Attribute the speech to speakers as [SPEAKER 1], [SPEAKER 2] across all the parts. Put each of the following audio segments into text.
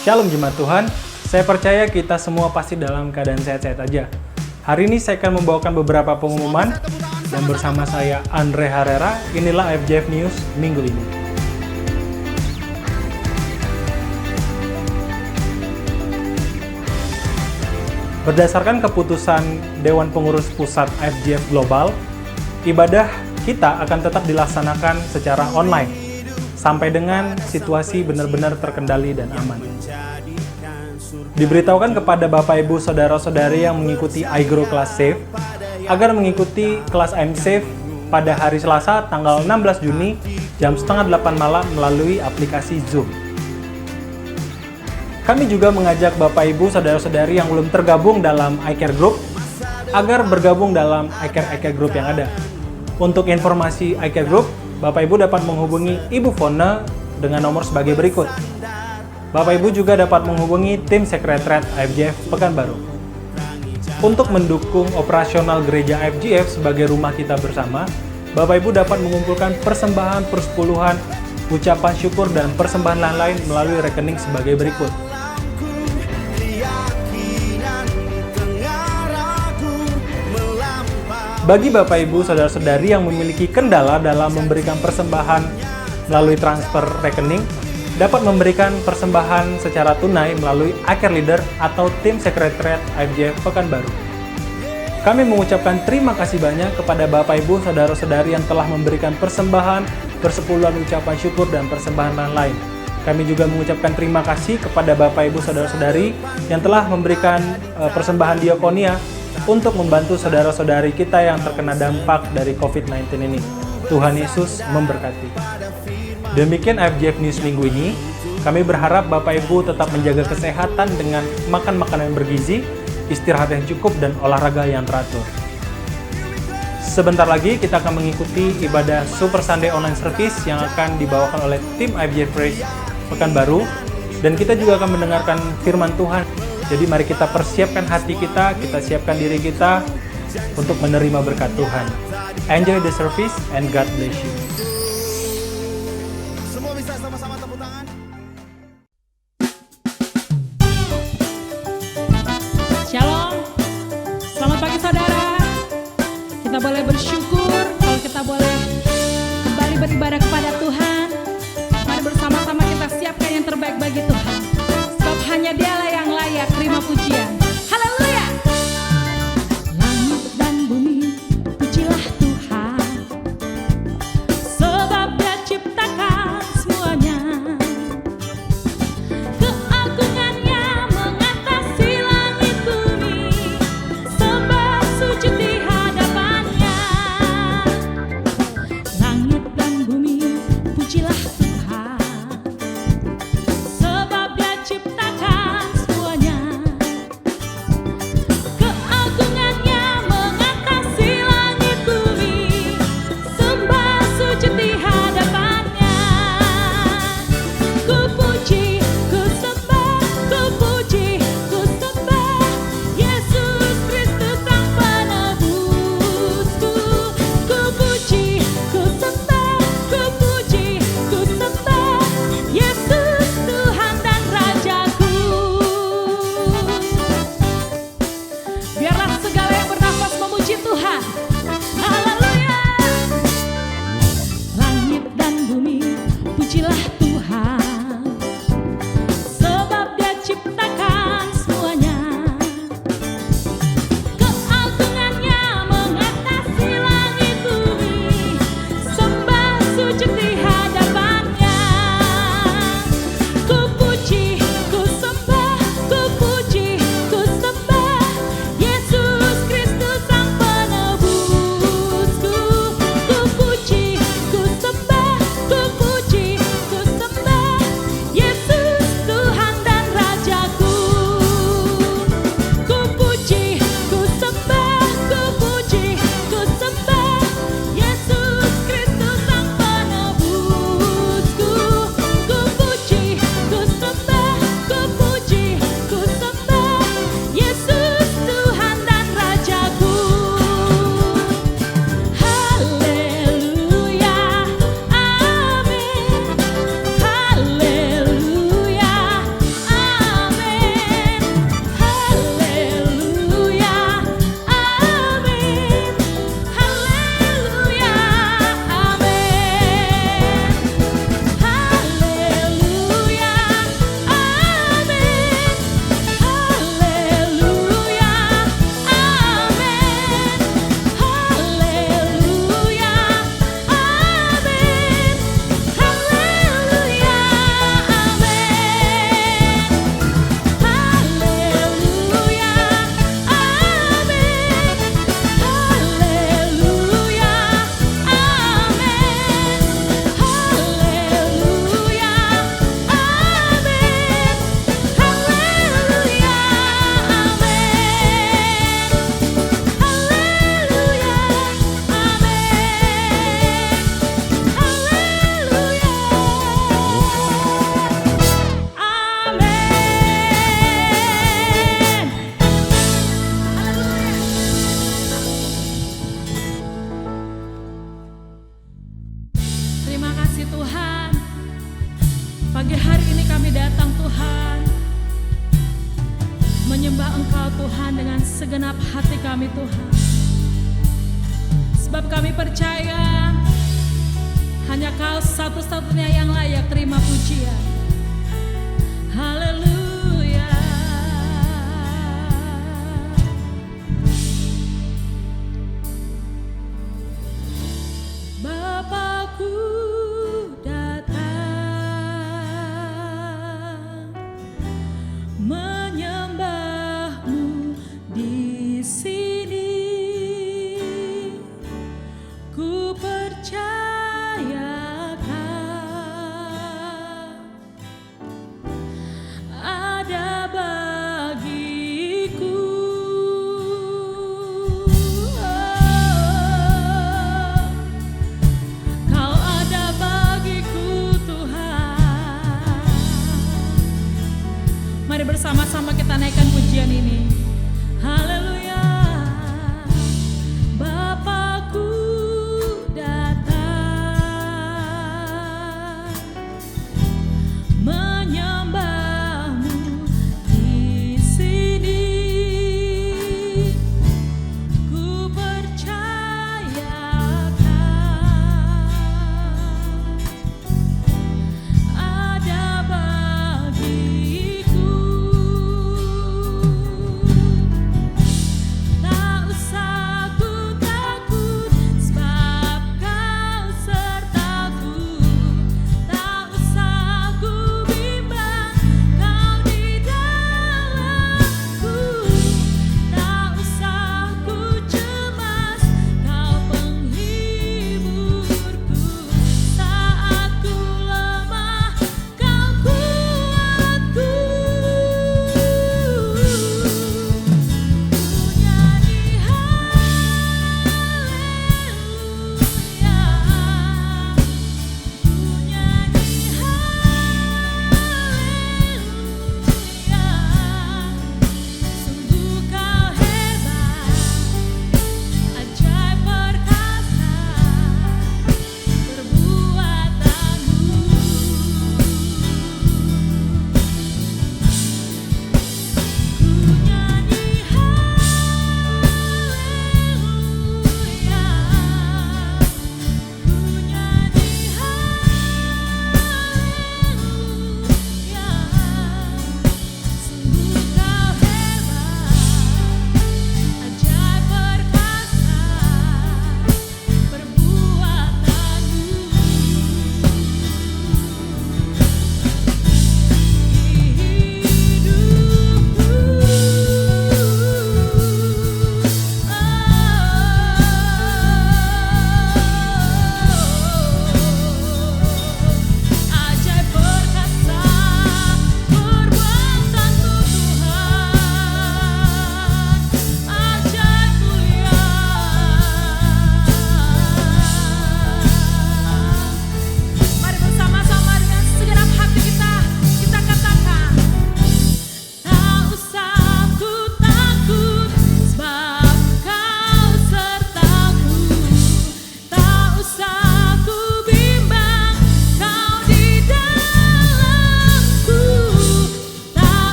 [SPEAKER 1] Shalom jemaat Tuhan, saya percaya kita semua pasti dalam keadaan sehat-sehat aja. Hari ini saya akan membawakan beberapa pengumuman dan bersama saya Andre Herrera, inilah FJF News minggu ini. Berdasarkan keputusan Dewan Pengurus Pusat FJF Global, ibadah kita akan tetap dilaksanakan secara online sampai dengan situasi benar-benar terkendali dan aman. Diberitahukan kepada Bapak Ibu Saudara-saudari yang mengikuti iGrow kelas Safe agar mengikuti kelas I'm Safe pada hari Selasa tanggal 16 Juni jam setengah 8 malam melalui aplikasi Zoom. Kami juga mengajak Bapak Ibu Saudara-saudari yang belum tergabung dalam iCare Group agar bergabung dalam iCare Group yang ada. Untuk informasi iCare Group, Bapak Ibu dapat menghubungi Ibu Fona dengan nomor sebagai berikut. Bapak Ibu juga dapat menghubungi tim sekretariat FJF Pekanbaru. Untuk mendukung operasional gereja FJF sebagai rumah kita bersama, Bapak Ibu dapat mengumpulkan persembahan persepuluhan, ucapan syukur dan persembahan lain-lain melalui rekening sebagai berikut. Bagi Bapak Ibu Saudara-saudari yang memiliki kendala dalam memberikan persembahan melalui transfer rekening, dapat memberikan persembahan secara tunai melalui iCare Leader atau tim sekretariat FJF Pekanbaru. Kami mengucapkan terima kasih banyak kepada Bapak Ibu Saudara-saudari yang telah memberikan persembahan, persepuluhan ucapan syukur dan persembahan lain-lain. Kami juga mengucapkan terima kasih kepada Bapak Ibu Saudara-saudari yang telah memberikan persembahan diakonia untuk membantu saudara-saudari kita yang terkena dampak dari COVID-19 ini. Tuhan Yesus memberkati. Demikian FJF News minggu ini. Kami berharap Bapak Ibu tetap menjaga kesehatan dengan makan makanan yang bergizi, istirahat yang cukup, dan olahraga yang teratur. Sebentar lagi kita akan mengikuti ibadah Super Sunday Online Service yang akan dibawakan oleh tim FJF Praise Pekanbaru, dan kita juga akan mendengarkan firman Tuhan. Jadi mari kita persiapkan hati kita siapkan diri kita untuk menerima berkat Tuhan. Enjoy the service and God bless you.
[SPEAKER 2] Semua bisa sama-sama tepuk tangan.
[SPEAKER 3] Shalom, selamat pagi saudara. Kita boleh bersyukur kalau kita boleh kembali beribadah kepada Tuhan. Mari bersama-sama kita siapkan yang terbaik bagi Tuhan. Sebab hanya Dialah yang layak terima pujian. Haleluya. Langit dan bumi, pujilah Tuhan. Sebab Dia ciptakan semuanya. Keagungannya mengatasi langit bumi. Sebab sujud di hadapannya. Tuhan dengan segenap hati kami Tuhan. Sebab kami percaya hanya Kau satu-satunya yang layak terima pujian. Haleluya. Bapakku datang menyembah-Mu di sini. Ku percayakan ada bagiku. Kau ada bagiku Tuhan. Mari bersama-sama kita naikkan pujian ini. Haleluya. Bapakku datang menyembah-Mu di sini. Ku percayakan ada bagiku.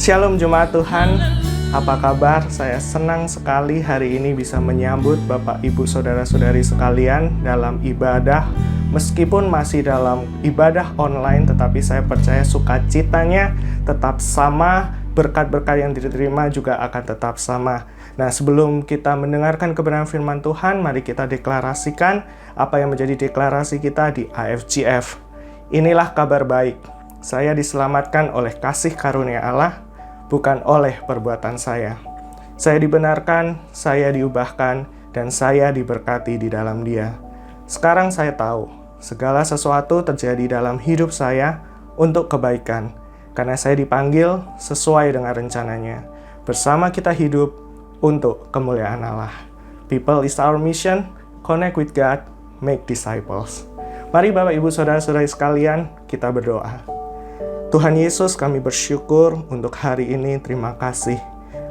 [SPEAKER 4] Shalom jemaat Tuhan, apa kabar? Saya senang sekali hari ini bisa menyambut Bapak Ibu Saudara-saudari sekalian dalam ibadah. Meskipun masih dalam ibadah online, tetapi saya percaya sukacitanya tetap sama, berkat-berkat yang diterima juga akan tetap sama. Nah, sebelum kita mendengarkan kebenaran firman Tuhan, mari kita deklarasikan apa yang menjadi deklarasi kita di AFGF. Inilah kabar baik. Saya diselamatkan oleh kasih karunia Allah, bukan oleh perbuatan saya. Saya dibenarkan, saya diubahkan, dan saya diberkati di dalam Dia. Sekarang saya tahu, segala sesuatu terjadi dalam hidup saya untuk kebaikan, karena saya dipanggil sesuai dengan rencananya. Bersama kita hidup untuk kemuliaan Allah. People is our mission, connect with God, make disciples. Mari Bapak Ibu Saudara-saudari sekalian, kita berdoa. Tuhan Yesus, kami bersyukur untuk hari ini. Terima kasih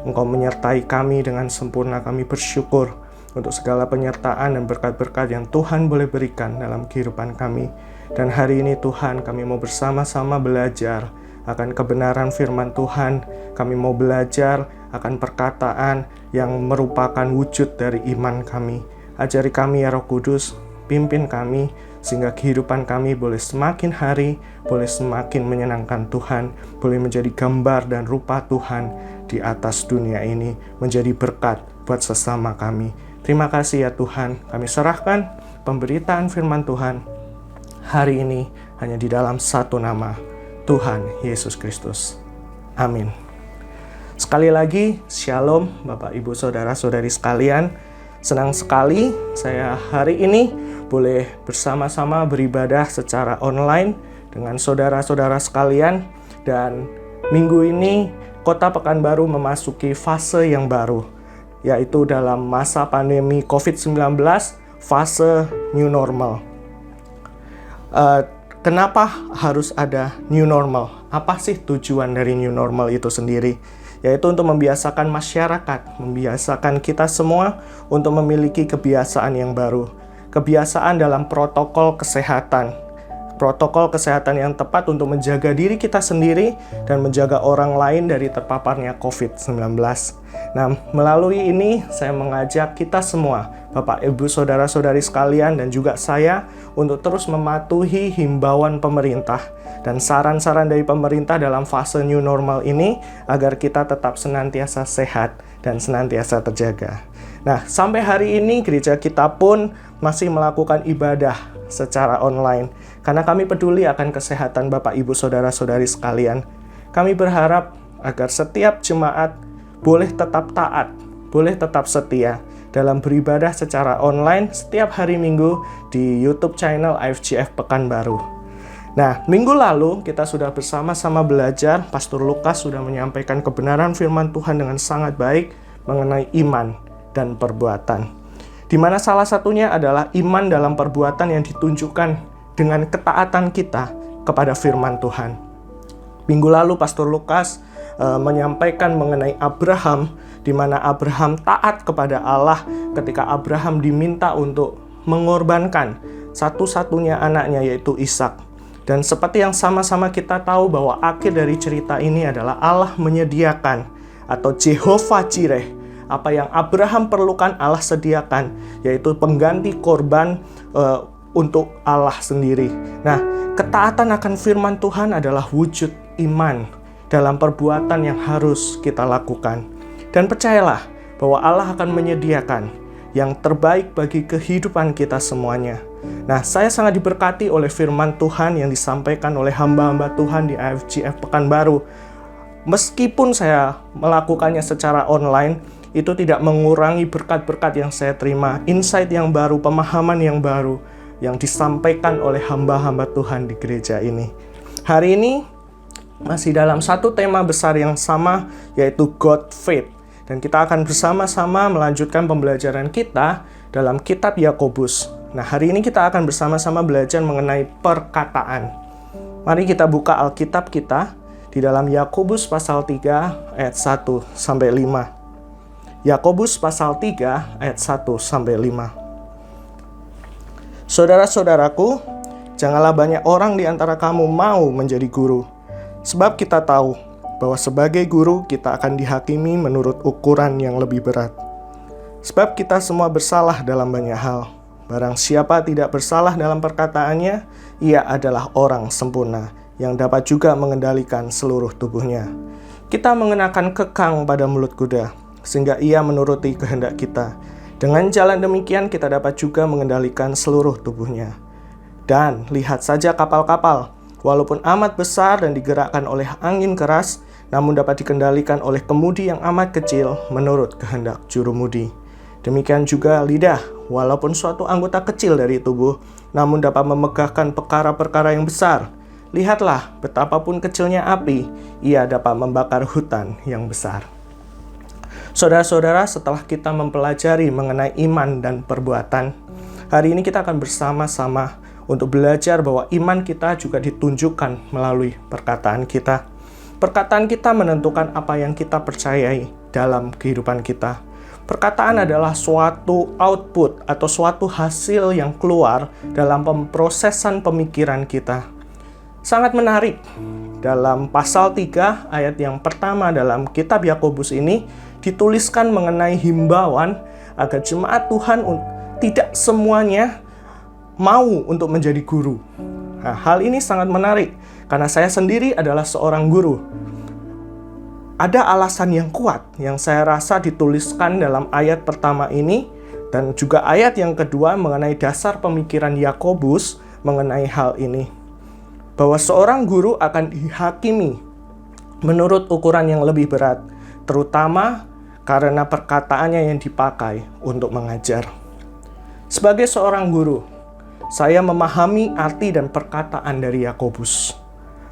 [SPEAKER 4] Engkau menyertai kami dengan sempurna. Kami bersyukur untuk segala penyertaan dan berkat-berkat yang Tuhan boleh berikan dalam kehidupan kami. Dan hari ini Tuhan, kami mau bersama-sama belajar akan kebenaran firman Tuhan. Kami mau belajar akan perkataan yang merupakan wujud dari iman kami. Ajari kami ya Roh Kudus, pimpin kami, sehingga kehidupan kami boleh semakin hari, boleh semakin menyenangkan Tuhan, boleh menjadi gambar dan rupa Tuhan di atas dunia ini, menjadi berkat buat sesama kami. Terima kasih ya Tuhan, kami serahkan pemberitaan firman Tuhan hari ini hanya di dalam satu nama, Tuhan Yesus Kristus. Amin. Sekali lagi, Shalom Bapak Ibu Saudara-saudari sekalian. Senang sekali saya hari ini boleh bersama-sama beribadah secara online dengan saudara-saudara sekalian. Dan minggu ini Kota Pekanbaru memasuki fase yang baru, yaitu dalam masa pandemi COVID-19, fase new normal. Kenapa harus ada new normal? Apa sih tujuan dari new normal itu sendiri? Yaitu untuk membiasakan masyarakat, membiasakan kita semua untuk memiliki kebiasaan yang baru. Kebiasaan dalam protokol kesehatan. Protokol kesehatan yang tepat untuk menjaga diri kita sendiri dan menjaga orang lain dari terpaparnya COVID-19. Nah, melalui ini saya mengajak kita semua, Bapak, Ibu, Saudara-saudari sekalian, dan juga saya untuk terus mematuhi himbauan pemerintah dan saran-saran dari pemerintah dalam fase new normal ini agar kita tetap senantiasa sehat dan senantiasa terjaga. Nah, sampai hari ini gereja kita pun masih melakukan ibadah secara online karena kami peduli akan kesehatan Bapak, Ibu, Saudara-saudari sekalian. Kami berharap agar setiap jemaat boleh tetap taat, boleh tetap setia dalam beribadah secara online setiap hari Minggu di YouTube channel AFGF Pekanbaru. Nah, minggu lalu kita sudah bersama-sama belajar, Pastor Lukas sudah menyampaikan kebenaran firman Tuhan dengan sangat baik mengenai iman dan perbuatan. Di mana salah satunya adalah iman dalam perbuatan yang ditunjukkan dengan ketaatan kita kepada firman Tuhan. Minggu lalu Pastor Lukas menyampaikan mengenai Abraham, di mana Abraham taat kepada Allah ketika Abraham diminta untuk mengorbankan satu-satunya anaknya, yaitu Ishak. Dan seperti yang sama-sama kita tahu bahwa akhir dari cerita ini adalah Allah menyediakan, atau Jehovah Jireh, apa yang Abraham perlukan Allah sediakan, yaitu pengganti korban untuk Allah sendiri. Nah, ketaatan akan firman Tuhan adalah wujud iman dalam perbuatan yang harus kita lakukan. Dan percayalah bahwa Allah akan menyediakan yang terbaik bagi kehidupan kita semuanya. Nah, saya sangat diberkati oleh firman Tuhan yang disampaikan oleh hamba-hamba Tuhan di AFGF Pekanbaru. Meskipun saya melakukannya secara online, itu tidak mengurangi berkat-berkat yang saya terima, insight yang baru, pemahaman yang baru yang disampaikan oleh hamba-hamba Tuhan di gereja ini. Hari ini masih dalam satu tema besar yang sama, yaitu God Faith. Dan kita akan bersama-sama melanjutkan pembelajaran kita dalam kitab Yakobus. Nah, hari ini kita akan bersama-sama belajar mengenai perkataan. Mari kita buka Alkitab kita di dalam Yakobus pasal 3 ayat 1 sampai 5. Yakobus pasal 3 ayat 1 sampai 5. Saudara-saudaraku, janganlah banyak orang di antara kamu mau menjadi guru. Sebab kita tahu bahwa sebagai guru kita akan dihakimi menurut ukuran yang lebih berat. Sebab kita semua bersalah dalam banyak hal. Barang siapa tidak bersalah dalam perkataannya, ia adalah orang sempurna, yang dapat juga mengendalikan seluruh tubuhnya. Kita mengenakan kekang pada mulut kuda, sehingga ia menuruti kehendak kita. Dengan jalan demikian kita dapat juga mengendalikan seluruh tubuhnya. Dan lihat saja kapal-kapal, walaupun amat besar dan digerakkan oleh angin keras, namun dapat dikendalikan oleh kemudi yang amat kecil menurut kehendak jurumudi. Demikian juga lidah, walaupun suatu anggota kecil dari tubuh, namun dapat memegahkan perkara-perkara yang besar. Lihatlah, betapapun kecilnya api, ia dapat membakar hutan yang besar. Saudara-saudara, setelah kita mempelajari mengenai iman dan perbuatan, hari ini kita akan bersama-sama untuk belajar bahwa iman kita juga ditunjukkan melalui perkataan kita. Perkataan kita menentukan apa yang kita percayai dalam kehidupan kita. Perkataan adalah suatu output atau suatu hasil yang keluar dalam pemrosesan pemikiran kita. Sangat menarik, dalam pasal 3 ayat yang pertama dalam kitab Yakobus ini dituliskan mengenai himbauan agar jemaat Tuhan tidak semuanya mau untuk menjadi guru. Nah, hal ini sangat menarik karena saya sendiri adalah seorang guru. Ada alasan yang kuat yang saya rasa dituliskan dalam ayat pertama ini dan juga ayat yang kedua mengenai dasar pemikiran Yakobus mengenai hal ini. Bahwa seorang guru akan dihakimi menurut ukuran yang lebih berat, terutama karena perkataannya yang dipakai untuk mengajar. Sebagai seorang guru, saya memahami arti dan perkataan dari Yakobus,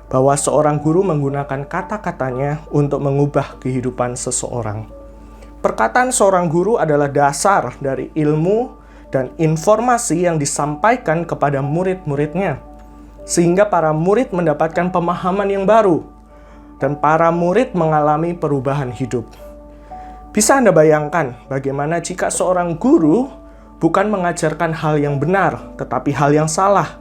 [SPEAKER 4] bahwa seorang guru menggunakan kata-katanya untuk mengubah kehidupan seseorang. Perkataan seorang guru adalah dasar dari ilmu dan informasi yang disampaikan kepada murid-muridnya, sehingga para murid mendapatkan pemahaman yang baru, dan para murid mengalami perubahan hidup. Bisa Anda bayangkan bagaimana jika seorang guru bukan mengajarkan hal yang benar, tetapi hal yang salah?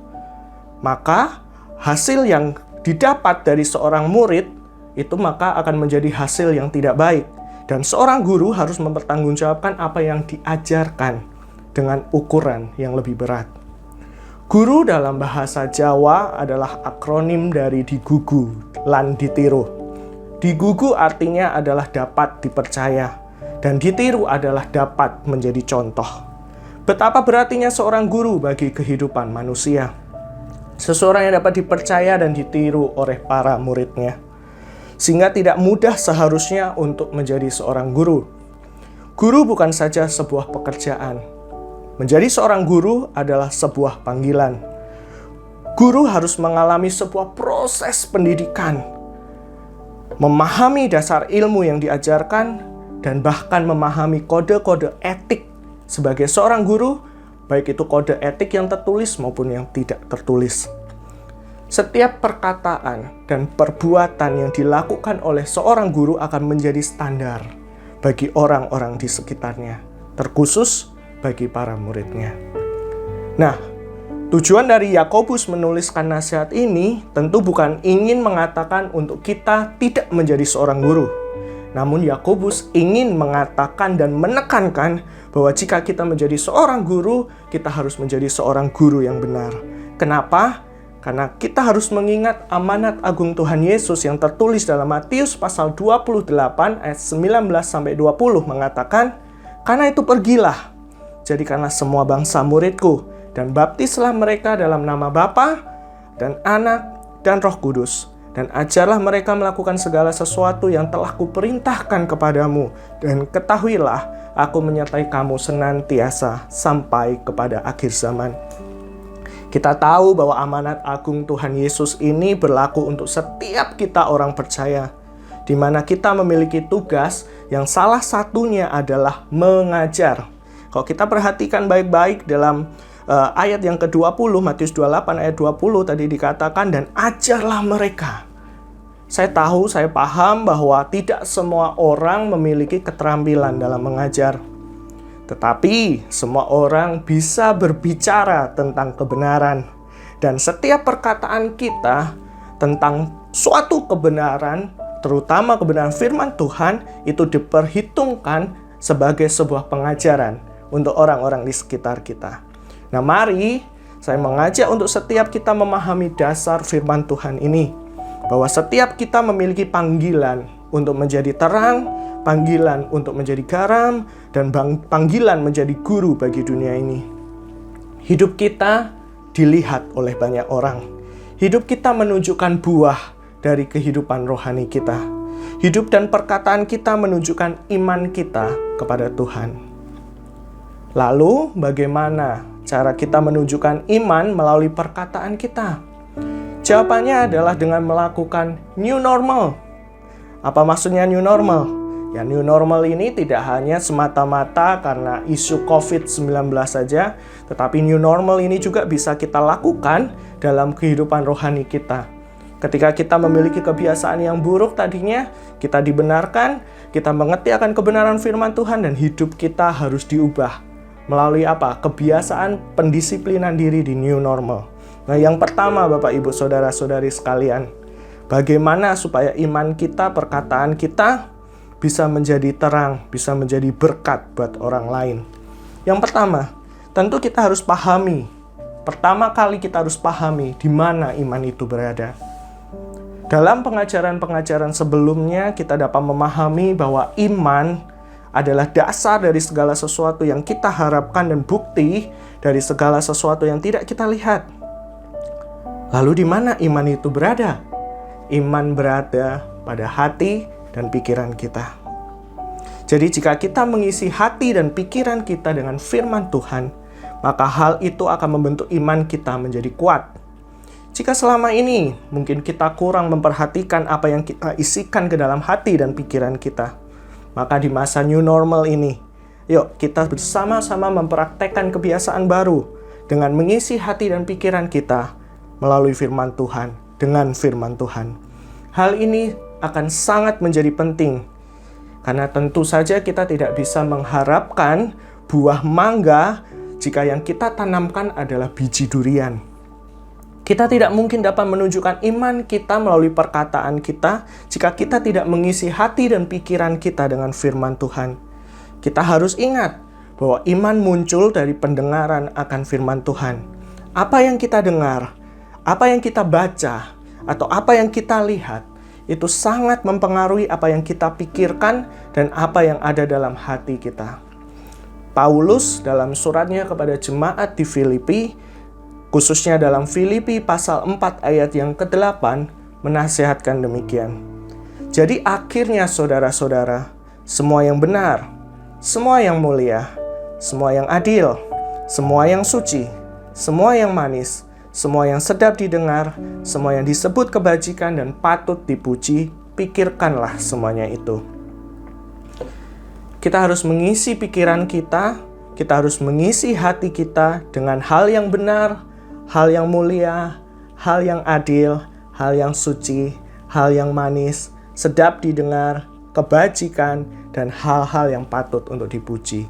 [SPEAKER 4] Maka hasil yang didapat dari seorang murid itu maka akan menjadi hasil yang tidak baik. Dan seorang guru harus mempertanggungjawabkan apa yang diajarkan dengan ukuran yang lebih berat. Guru dalam bahasa Jawa adalah akronim dari digugu lan ditiru. Digugu artinya adalah dapat dipercaya, dan ditiru adalah dapat menjadi contoh. Betapa berartinya seorang guru bagi kehidupan manusia. Seseorang yang dapat dipercaya dan ditiru oleh para muridnya. Sehingga tidak mudah seharusnya untuk menjadi seorang guru. Guru bukan saja sebuah pekerjaan. Menjadi seorang guru adalah sebuah panggilan. Guru harus mengalami sebuah proses pendidikan, memahami dasar ilmu yang diajarkan, dan bahkan memahami kode-kode etik sebagai seorang guru, baik itu kode etik yang tertulis maupun yang tidak tertulis. Setiap perkataan dan perbuatan yang dilakukan oleh seorang guru akan menjadi standar bagi orang-orang di sekitarnya, terkhusus bagi para muridnya. Nah, tujuan dari Yakobus menuliskan nasihat ini tentu bukan ingin mengatakan untuk kita tidak menjadi seorang guru. Namun Yakobus ingin mengatakan dan menekankan bahwa jika kita menjadi seorang guru, kita harus menjadi seorang guru yang benar. Kenapa? Karena kita harus mengingat amanat agung Tuhan Yesus yang tertulis dalam Matius pasal 28 ayat 19-20 mengatakan, "Karena itu pergilah, jadikanlah semua bangsa muridku, dan baptislah mereka dalam nama Bapa dan Anak dan Roh Kudus, dan ajarlah mereka melakukan segala sesuatu yang telah kuperintahkan kepadamu, dan ketahuilah aku menyertai kamu senantiasa sampai kepada akhir zaman." Kita tahu bahwa amanat agung Tuhan Yesus ini berlaku untuk setiap kita orang percaya, di mana kita memiliki tugas yang salah satunya adalah mengajar. Kalau kita perhatikan baik-baik dalam ayat yang ke-20, Matius 28 ayat 20 tadi dikatakan, "Dan ajarlah mereka." Saya tahu, saya paham bahwa tidak semua orang memiliki keterampilan dalam mengajar. Tetapi semua orang bisa berbicara tentang kebenaran. Dan setiap perkataan kita tentang suatu kebenaran, terutama kebenaran firman Tuhan, itu diperhitungkan sebagai sebuah pengajaran untuk orang-orang di sekitar kita. Nah, mari saya mengajak untuk setiap kita memahami dasar firman Tuhan ini, bahwa setiap kita memiliki panggilan untuk menjadi terang, panggilan untuk menjadi garam, dan panggilan menjadi guru bagi dunia ini. Hidup kita dilihat oleh banyak orang. Hidup kita menunjukkan buah dari kehidupan rohani kita. Hidup dan perkataan kita menunjukkan iman kita kepada Tuhan. Lalu, bagaimana cara kita menunjukkan iman melalui perkataan kita? Jawabannya adalah dengan melakukan new normal. Apa maksudnya new normal? Ya, new normal ini tidak hanya semata-mata karena isu COVID-19 saja, tetapi new normal ini juga bisa kita lakukan dalam kehidupan rohani kita. Ketika kita memiliki kebiasaan yang buruk tadinya, kita dibenarkan, kita mengerti akan kebenaran firman Tuhan, dan hidup kita harus diubah. Melalui apa? Kebiasaan pendisiplinan diri di new normal. Nah, yang pertama Bapak Ibu Saudara-saudari sekalian, bagaimana supaya iman kita, perkataan kita bisa menjadi terang, bisa menjadi berkat buat orang lain. Yang pertama, tentu kita harus pahami. Pertama kali kita harus pahami di mana iman itu berada. Dalam pengajaran-pengajaran sebelumnya, kita dapat memahami bahwa iman adalah dasar dari segala sesuatu yang kita harapkan dan bukti dari segala sesuatu yang tidak kita lihat. Lalu di mana iman itu berada? Iman berada pada hati dan pikiran kita. Jadi jika kita mengisi hati dan pikiran kita dengan firman Tuhan, maka hal itu akan membentuk iman kita menjadi kuat. Jika selama ini mungkin kita kurang memperhatikan apa yang kita isikan ke dalam hati dan pikiran kita, maka di masa new normal ini, yuk kita bersama-sama mempraktekkan kebiasaan baru dengan mengisi hati dan pikiran kita melalui firman Tuhan, dengan firman Tuhan. Hal ini akan sangat menjadi penting, karena tentu saja kita tidak bisa mengharapkan buah mangga jika yang kita tanamkan adalah biji durian. Kita tidak mungkin dapat menunjukkan iman kita melalui perkataan kita jika kita tidak mengisi hati dan pikiran kita dengan firman Tuhan. Kita harus ingat bahwa iman muncul dari pendengaran akan firman Tuhan. Apa yang kita dengar, apa yang kita baca, atau apa yang kita lihat, itu sangat mempengaruhi apa yang kita pikirkan dan apa yang ada dalam hati kita. Paulus dalam suratnya kepada jemaat di Filipi, khususnya dalam Filipi pasal 4 ayat yang ke-8, menasihatkan demikian. Jadi akhirnya saudara-saudara, semua yang benar, semua yang mulia, semua yang adil, semua yang suci, semua yang manis, semua yang sedap didengar, semua yang disebut kebajikan dan patut dipuji, pikirkanlah semuanya itu. Kita harus mengisi pikiran kita harus mengisi hati kita dengan hal yang benar, hal yang mulia, hal yang adil, hal yang suci, hal yang manis, sedap didengar, kebajikan, dan hal-hal yang patut untuk dipuji.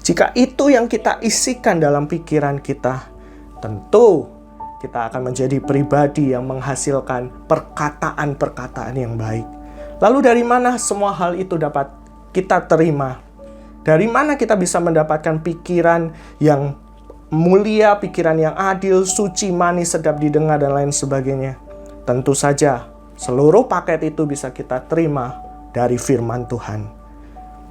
[SPEAKER 4] Jika itu yang kita isikan dalam pikiran kita, tentu kita akan menjadi pribadi yang menghasilkan perkataan-perkataan yang baik. Lalu dari mana semua hal itu dapat kita terima? Dari mana kita bisa mendapatkan pikiran yang mulia, pikiran yang adil, suci, manis, sedap didengar, dan lain sebagainya? Tentu saja, seluruh paket itu bisa kita terima dari firman Tuhan.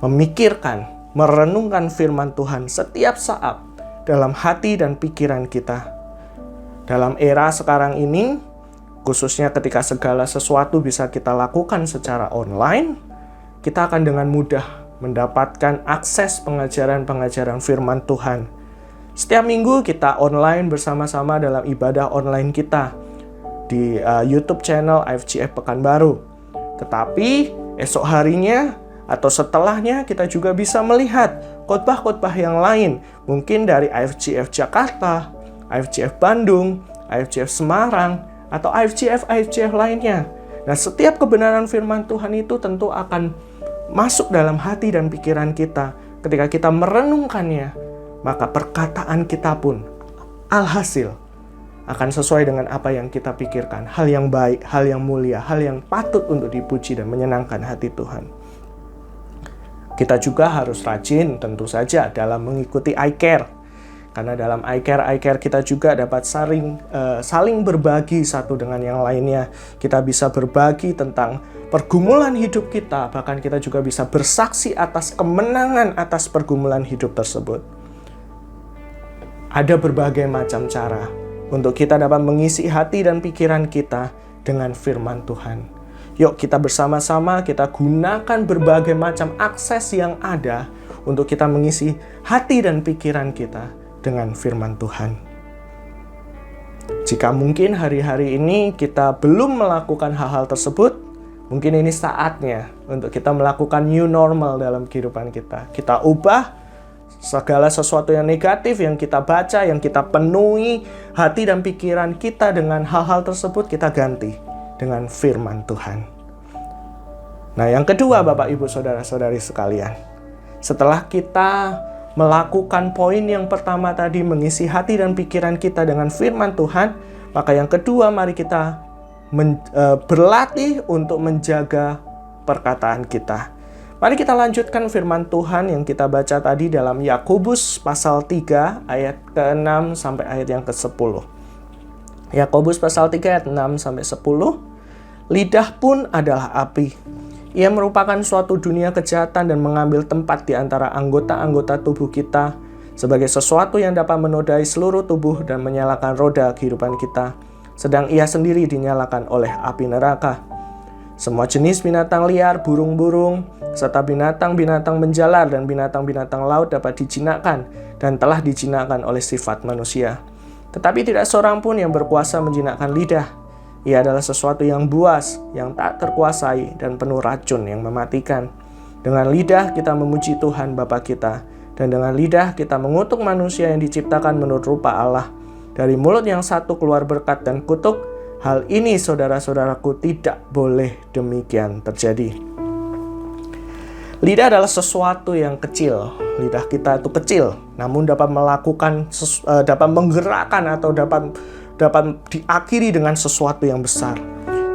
[SPEAKER 4] Memikirkan, merenungkan firman Tuhan setiap saat dalam hati dan pikiran kita. Dalam era sekarang ini, khususnya ketika segala sesuatu bisa kita lakukan secara online, kita akan dengan mudah mendapatkan akses pengajaran-pengajaran firman Tuhan. Setiap minggu kita online bersama-sama dalam ibadah online kita di YouTube channel IFGF Pekanbaru. Tetapi esok harinya atau setelahnya kita juga bisa melihat khotbah-khotbah yang lain, mungkin dari IFGF Jakarta, IFGF Bandung, IFGF Semarang, atau IFGF lainnya. Nah, setiap kebenaran firman Tuhan itu tentu akan masuk dalam hati dan pikiran kita. Ketika kita merenungkannya, maka perkataan kita pun alhasil akan sesuai dengan apa yang kita pikirkan, hal yang baik, hal yang mulia, hal yang patut untuk dipuji dan menyenangkan hati Tuhan. Kita juga harus rajin tentu saja dalam mengikuti iCare. Karena dalam iCare kita juga dapat saling berbagi satu dengan yang lainnya. Kita bisa berbagi tentang pergumulan hidup kita, bahkan kita juga bisa bersaksi atas kemenangan atas pergumulan hidup tersebut. Ada berbagai macam cara untuk kita dapat mengisi hati dan pikiran kita dengan firman Tuhan. Yuk kita bersama-sama kita gunakan berbagai macam akses yang ada untuk kita mengisi hati dan pikiran kita dengan firman Tuhan. Jika mungkin hari-hari ini kita belum melakukan hal-hal tersebut, mungkin ini saatnya untuk kita melakukan new normal dalam kehidupan kita. Kita ubah segala sesuatu yang negatif yang kita baca, yang kita penuhi hati dan pikiran kita dengan hal-hal tersebut, kita ganti dengan firman Tuhan. Nah, yang kedua, Bapak, Ibu, Saudara-saudari sekalian, setelah kita melakukan poin yang pertama tadi, mengisi hati dan pikiran kita dengan firman Tuhan, maka yang kedua, mari kita berlatih untuk menjaga perkataan kita. Mari kita lanjutkan firman Tuhan yang kita baca tadi dalam Yakobus pasal 3 ayat ke-6 sampai ayat yang ke-10. Yakobus pasal 3 ayat 6 sampai 10. Lidah pun adalah api. Ia merupakan suatu dunia kejahatan dan mengambil tempat di antara anggota-anggota tubuh kita sebagai sesuatu yang dapat menodai seluruh tubuh dan menyalakan roda kehidupan kita, sedang ia sendiri dinyalakan oleh api neraka. Semua jenis binatang liar, burung-burung, serta binatang-binatang menjalar dan binatang-binatang laut dapat dijinakkan dan telah dijinakkan oleh sifat manusia. Tetapi tidak seorang pun yang berkuasa menjinakkan lidah. Ia adalah sesuatu yang buas, yang tak terkuasai dan penuh racun yang mematikan. Dengan lidah kita memuji Tuhan Bapa kita, dan dengan lidah kita mengutuk manusia yang diciptakan menurut rupa Allah. Dari mulut yang satu keluar berkat dan kutuk. Hal ini, saudara-saudaraku, tidak boleh demikian terjadi. Lidah adalah sesuatu yang kecil. Lidah kita itu kecil, namun dapat dapat menggerakkan atau dapat diakhiri dengan sesuatu yang besar.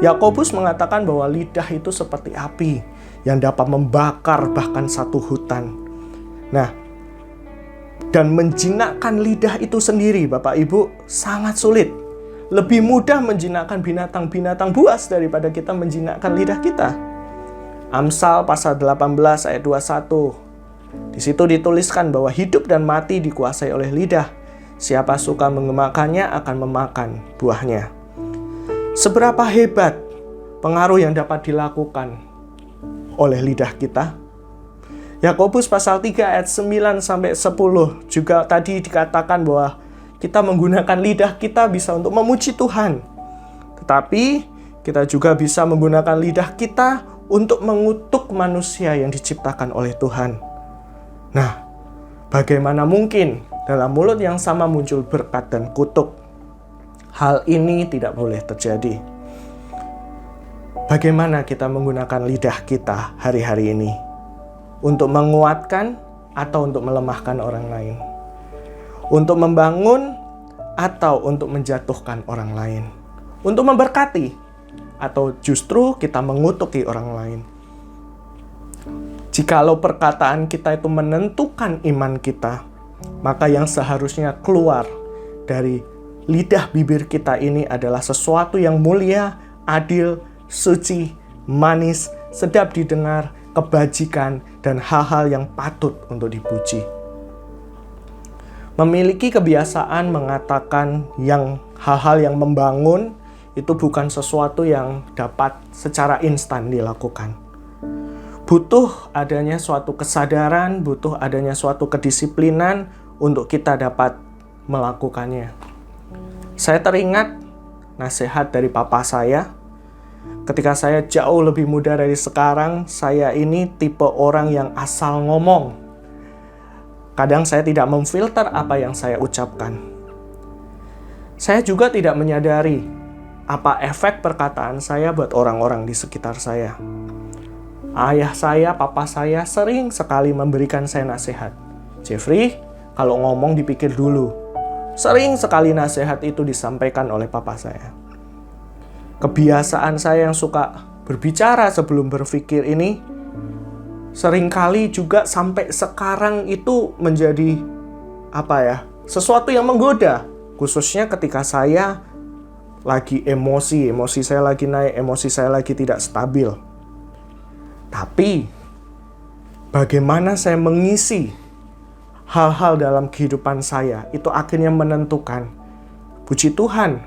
[SPEAKER 4] Yakobus mengatakan bahwa lidah itu seperti api yang dapat membakar bahkan satu hutan. Nah, dan menjinakkan lidah itu sendiri, Bapak Ibu, sangat sulit. Lebih mudah menjinakkan binatang-binatang buas daripada kita menjinakkan lidah kita. Amsal pasal 18 ayat 21. Di situ dituliskan bahwa hidup dan mati dikuasai oleh lidah. Siapa suka mengemakannya akan memakan buahnya. Seberapa hebat pengaruh yang dapat dilakukan oleh lidah kita? Yakobus pasal 3 ayat 9 sampai 10 juga tadi dikatakan bahwa kita menggunakan lidah kita bisa untuk memuji Tuhan. Tetapi kita juga bisa menggunakan lidah kita untuk mengutuk manusia yang diciptakan oleh Tuhan. Nah, bagaimana mungkin dalam mulut yang sama muncul berkat dan kutuk? Hal ini tidak boleh terjadi. Bagaimana kita menggunakan lidah kita hari-hari ini? Untuk menguatkan atau untuk melemahkan orang lain? Untuk membangun atau untuk menjatuhkan orang lain? Untuk memberkati atau justru kita mengutuki orang lain? Jikalau perkataan kita itu menentukan iman kita, maka yang seharusnya keluar dari lidah bibir kita ini adalah sesuatu yang mulia, adil, suci, manis, sedap didengar, kebajikan, dan hal-hal yang patut untuk dipuji. Memiliki kebiasaan mengatakan hal-hal yang membangun itu bukan sesuatu yang dapat secara instan dilakukan. Butuh adanya suatu kesadaran, butuh adanya suatu kedisiplinan untuk kita dapat melakukannya. Saya teringat nasihat dari papa saya. Ketika saya jauh lebih muda dari sekarang, saya ini tipe orang yang asal ngomong. Kadang saya tidak memfilter apa yang saya ucapkan. Saya juga tidak menyadari apa efek perkataan saya buat orang-orang di sekitar saya. Ayah saya, papa saya sering sekali memberikan saya nasihat. Jeffrey, kalau ngomong dipikir dulu. Sering sekali nasihat itu disampaikan oleh papa saya. Kebiasaan saya yang suka berbicara sebelum berpikir ini seringkali juga sampai sekarang itu menjadi sesuatu yang menggoda, khususnya ketika saya lagi emosi saya lagi naik, emosi saya lagi tidak stabil. Tapi bagaimana saya mengisi hal-hal dalam kehidupan saya itu akhirnya menentukan. Puji Tuhan,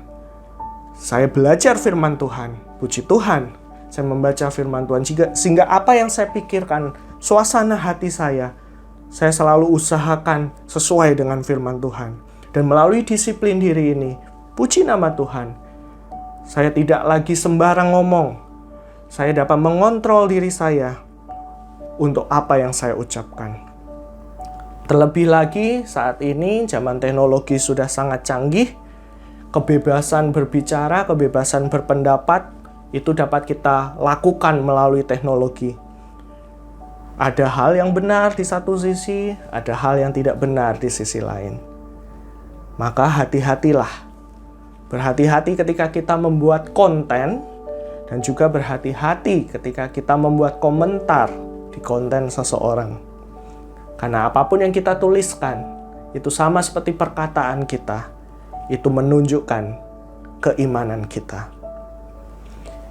[SPEAKER 4] saya belajar firman Tuhan. Puji Tuhan, saya membaca firman Tuhan sehingga apa yang saya pikirkan, suasana hati saya selalu usahakan sesuai dengan firman Tuhan. Dan melalui disiplin diri ini, puji nama Tuhan, saya tidak lagi sembarang ngomong. Saya dapat mengontrol diri saya untuk apa yang saya ucapkan. Terlebih lagi saat ini zaman teknologi sudah sangat canggih. Kebebasan berbicara, kebebasan berpendapat itu dapat kita lakukan melalui teknologi. Ada hal yang benar di satu sisi, ada hal yang tidak benar di sisi lain. Maka hati-hatilah. Berhati-hati ketika kita membuat konten, dan juga berhati-hati ketika kita membuat komentar di konten seseorang. Karena apapun yang kita tuliskan, itu sama seperti perkataan kita, itu menunjukkan keimanan kita.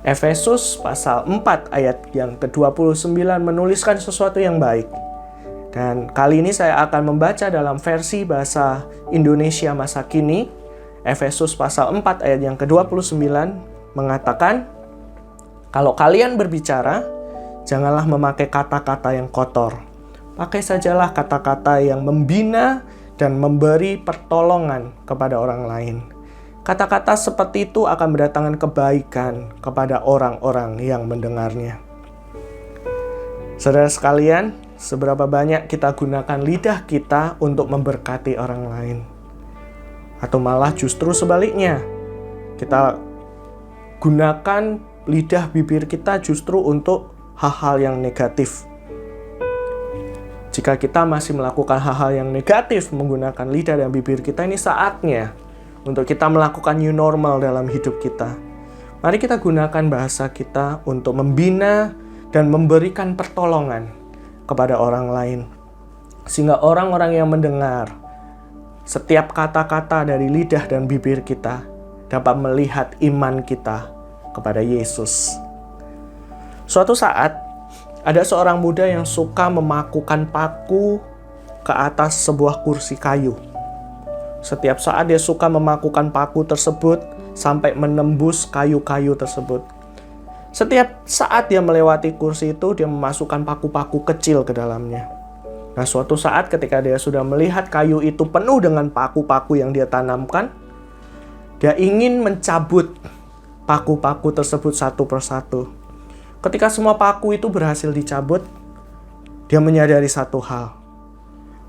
[SPEAKER 4] Efesus pasal 4 ayat yang ke-29 menuliskan sesuatu yang baik. Dan kali ini saya akan membaca dalam versi bahasa Indonesia masa kini. Efesus pasal 4 ayat yang ke-29 mengatakan, kalau kalian berbicara, janganlah memakai kata-kata yang kotor. Pakai sajalah kata-kata yang membina dan memberi pertolongan kepada orang lain. Kata-kata seperti itu akan mendatangkan kebaikan kepada orang-orang yang mendengarnya. Saudara sekalian, seberapa banyak kita gunakan lidah kita untuk memberkati orang lain? Atau malah justru sebaliknya, kita gunakan lidah bibir kita justru untuk hal-hal yang negatif. Jika kita masih melakukan hal-hal yang negatif menggunakan lidah dan bibir kita, ini saatnya untuk kita melakukan new normal dalam hidup kita. Mari kita gunakan bahasa kita untuk membina dan memberikan pertolongan kepada orang lain. Sehingga orang-orang yang mendengar setiap kata-kata dari lidah dan bibir kita dapat melihat iman kita kepada Yesus. Suatu saat, ada seorang muda yang suka memakukan paku ke atas sebuah kursi kayu. Setiap saat dia suka memakukan paku tersebut sampai menembus kayu-kayu tersebut. Setiap saat dia melewati kursi itu, dia memasukkan paku-paku kecil ke dalamnya. Nah, suatu saat ketika dia sudah melihat kayu itu penuh dengan paku-paku yang dia tanamkan, dia ingin mencabut paku-paku tersebut satu persatu. Ketika semua paku itu berhasil dicabut, dia menyadari satu hal,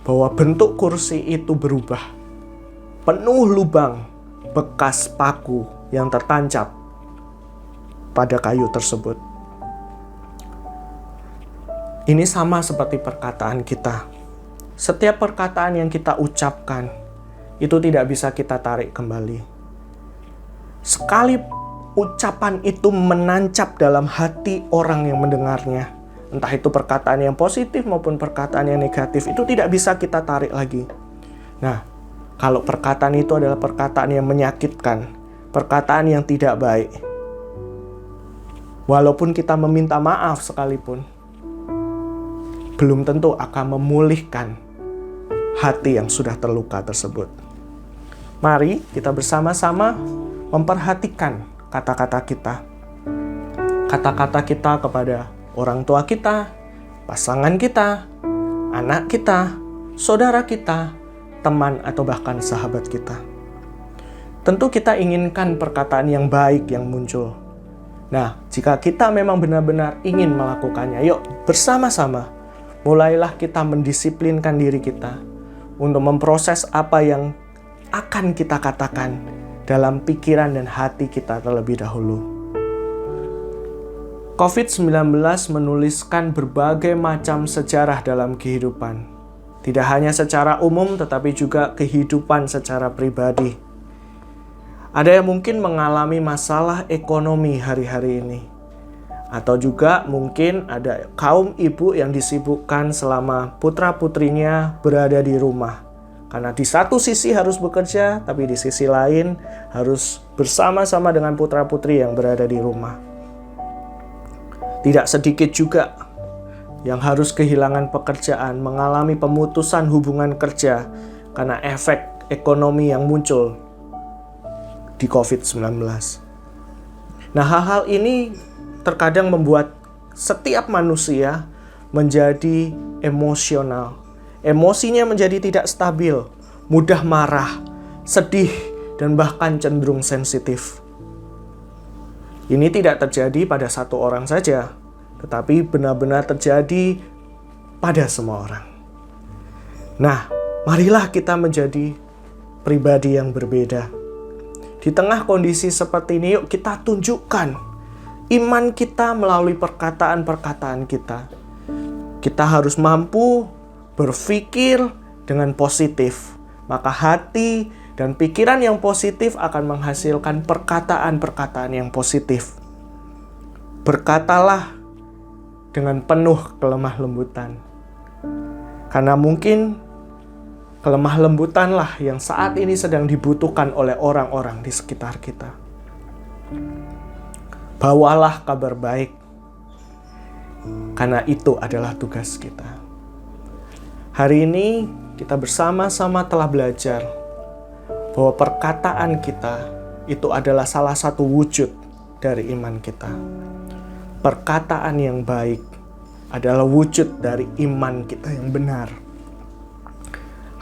[SPEAKER 4] bahwa bentuk kursi itu berubah. Penuh lubang bekas paku yang tertancap pada kayu tersebut. Ini sama seperti perkataan kita. Setiap perkataan yang kita ucapkan, itu tidak bisa kita tarik kembali. Sekali ucapan itu menancap dalam hati orang yang mendengarnya, entah itu perkataan yang positif maupun perkataan yang negatif, itu tidak bisa kita tarik lagi. Nah, kalau perkataan itu adalah perkataan yang menyakitkan, perkataan yang tidak baik, walaupun kita meminta maaf sekalipun, belum tentu akan memulihkan hati yang sudah terluka tersebut. Mari kita bersama-sama memperhatikan kata-kata kita. Kata-kata kita kepada orang tua kita, pasangan kita, anak kita, saudara kita, teman atau bahkan sahabat kita. Tentu kita inginkan perkataan yang baik yang muncul. Nah, jika kita memang benar-benar ingin melakukannya, yuk bersama-sama mulailah kita mendisiplinkan diri kita untuk memproses apa yang akan kita katakan dalam pikiran dan hati kita terlebih dahulu. COVID-19 menuliskan berbagai macam sejarah dalam kehidupan. Tidak hanya secara umum, tetapi juga kehidupan secara pribadi. Ada yang mungkin mengalami masalah ekonomi hari-hari ini. Atau juga mungkin ada kaum ibu yang disibukkan selama putra-putrinya berada di rumah. Karena di satu sisi harus bekerja, tapi di sisi lain harus bersama-sama dengan putra-putri yang berada di rumah. Tidak sedikit juga yang harus kehilangan pekerjaan, mengalami pemutusan hubungan kerja karena efek ekonomi yang muncul di COVID-19. Nah, hal-hal ini terkadang membuat setiap manusia menjadi emosional. Emosinya menjadi tidak stabil, mudah marah, sedih, dan bahkan cenderung sensitif. Ini tidak terjadi pada satu orang saja, tetapi benar-benar terjadi pada semua orang. Nah, marilah kita menjadi pribadi yang berbeda. Di tengah kondisi seperti ini, yuk kita tunjukkan iman kita melalui perkataan-perkataan kita. Kita harus mampu berpikir dengan positif. Maka hati dan pikiran yang positif akan menghasilkan perkataan-perkataan yang positif. Berkatalah dengan penuh kelemah lembutan. Karena mungkin kelemah lembutanlah yang saat ini sedang dibutuhkan oleh orang-orang di sekitar kita. Bawalah kabar baik, karena itu adalah tugas kita. Hari ini kita bersama-sama telah belajar bahwa perkataan kita itu adalah salah satu wujud dari iman kita. Perkataan yang baik adalah wujud dari iman kita yang benar.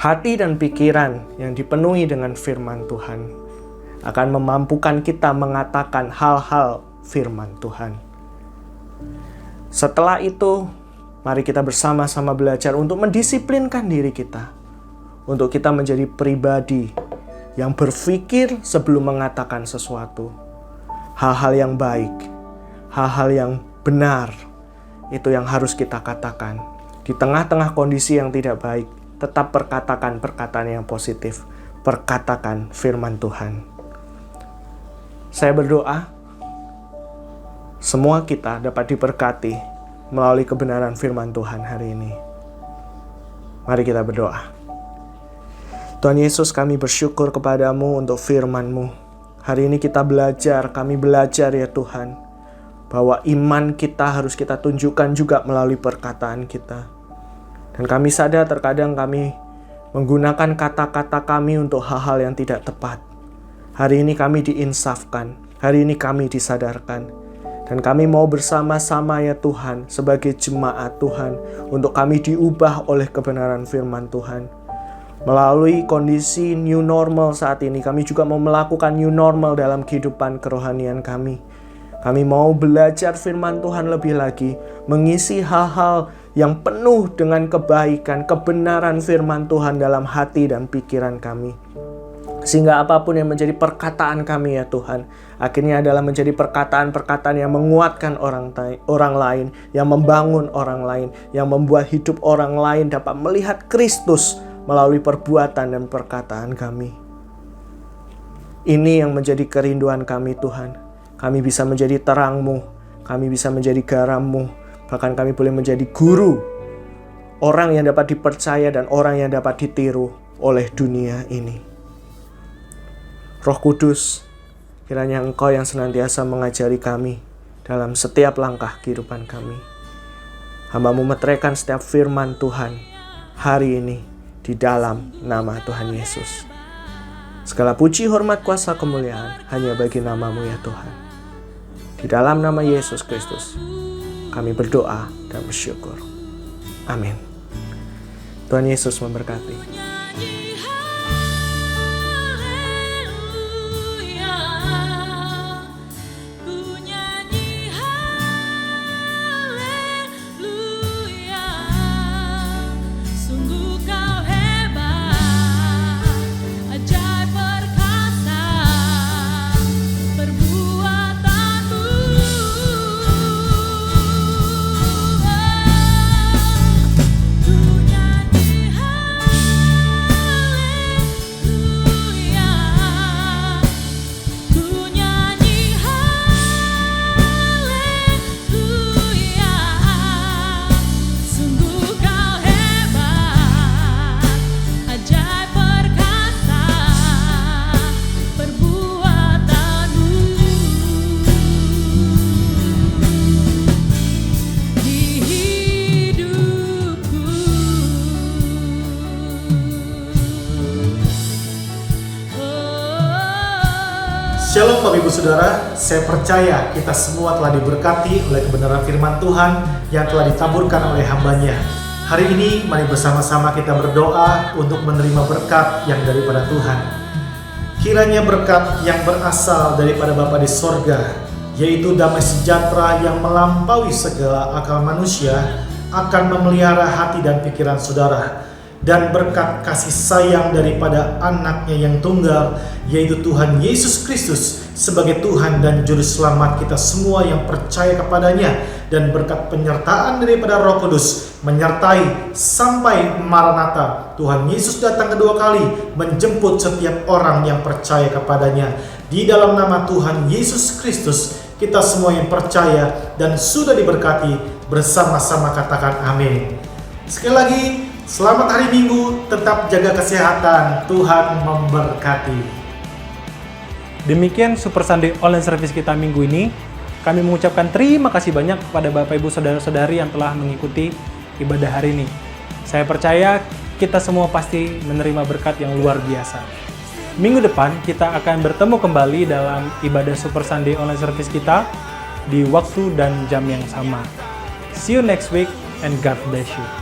[SPEAKER 4] Hati dan pikiran yang dipenuhi dengan firman Tuhan akan memampukan kita mengatakan hal-hal firman Tuhan. Setelah itu, mari kita bersama-sama belajar untuk mendisiplinkan diri kita, untuk kita menjadi pribadi yang berpikir sebelum mengatakan sesuatu. Hal-hal yang baik, hal-hal yang benar, itu yang harus kita katakan. Di tengah-tengah kondisi yang tidak baik, tetap perkatakan perkataan yang positif, perkatakan firman Tuhan. Saya berdoa semua kita dapat diberkati melalui kebenaran firman Tuhan hari ini. Mari kita berdoa. Tuhan Yesus, kami bersyukur kepadamu untuk firman-Mu. Hari ini kami belajar ya Tuhan, bahwa iman kita harus kita tunjukkan juga melalui perkataan kita. Dan kami sadar terkadang kami menggunakan kata-kata kami untuk hal-hal yang tidak tepat. Hari ini kami diinsafkan, hari ini kami disadarkan. Dan kami mau bersama-sama ya Tuhan, sebagai jemaat Tuhan, untuk kami diubah oleh kebenaran firman Tuhan. Melalui kondisi new normal saat ini, kami juga mau melakukan new normal dalam kehidupan kerohanian kami. Kami mau belajar firman Tuhan lebih lagi, mengisi hal-hal yang penuh dengan kebaikan, kebenaran firman Tuhan dalam hati dan pikiran kami. Sehingga apapun yang menjadi perkataan kami ya Tuhan, akhirnya adalah menjadi perkataan-perkataan yang menguatkan orang lain, yang membangun orang lain, yang membuat hidup orang lain dapat melihat Kristus melalui perbuatan dan perkataan kami. Ini yang menjadi kerinduan kami Tuhan. Kami bisa menjadi terang-Mu, kami bisa menjadi garam-Mu, bahkan kami boleh menjadi guru, orang yang dapat dipercaya dan orang yang dapat ditiru oleh dunia ini. Roh Kudus, kiranya Engkau yang senantiasa mengajari kami dalam setiap langkah kehidupan kami. Hamba-Mu meteraikan setiap firman Tuhan hari ini di dalam nama Tuhan Yesus. Segala puji, hormat, kuasa, kemuliaan hanya bagi nama-Mu ya Tuhan. Di dalam nama Yesus Kristus, kami berdoa dan bersyukur. Amin. Tuhan Yesus memberkati.
[SPEAKER 5] Ku nyanyi
[SPEAKER 2] Shalom Bapak Ibu Saudara, saya percaya kita semua telah diberkati oleh kebenaran firman Tuhan yang telah ditaburkan oleh hamba-Nya. Hari ini mari bersama-sama kita berdoa untuk menerima berkat yang daripada Tuhan. Kiranya berkat yang berasal daripada Bapa di sorga, yaitu damai sejahtera yang melampaui segala akal manusia, akan memelihara hati dan pikiran saudara. Dan berkat kasih sayang daripada anaknya yang tunggal, yaitu Tuhan Yesus Kristus sebagai Tuhan dan Juru Selamat kita semua yang percaya kepadanya, dan berkat penyertaan daripada Roh Kudus menyertai sampai Maranatha, Tuhan Yesus datang kedua kali menjemput setiap orang yang percaya kepadanya. Di dalam nama Tuhan Yesus Kristus, kita semua yang percaya dan sudah diberkati bersama-sama katakan amin. Sekali lagi, selamat hari Minggu, tetap jaga kesehatan, Tuhan memberkati.
[SPEAKER 1] Demikian Super Sunday Online Service kita minggu ini. Kami mengucapkan terima kasih banyak kepada Bapak Ibu Saudara-saudari yang telah mengikuti ibadah hari ini. Saya percaya kita semua pasti menerima berkat yang luar biasa. Minggu depan kita akan bertemu kembali dalam ibadah Super Sunday Online Service kita di waktu dan jam yang sama. See you next week and God bless you.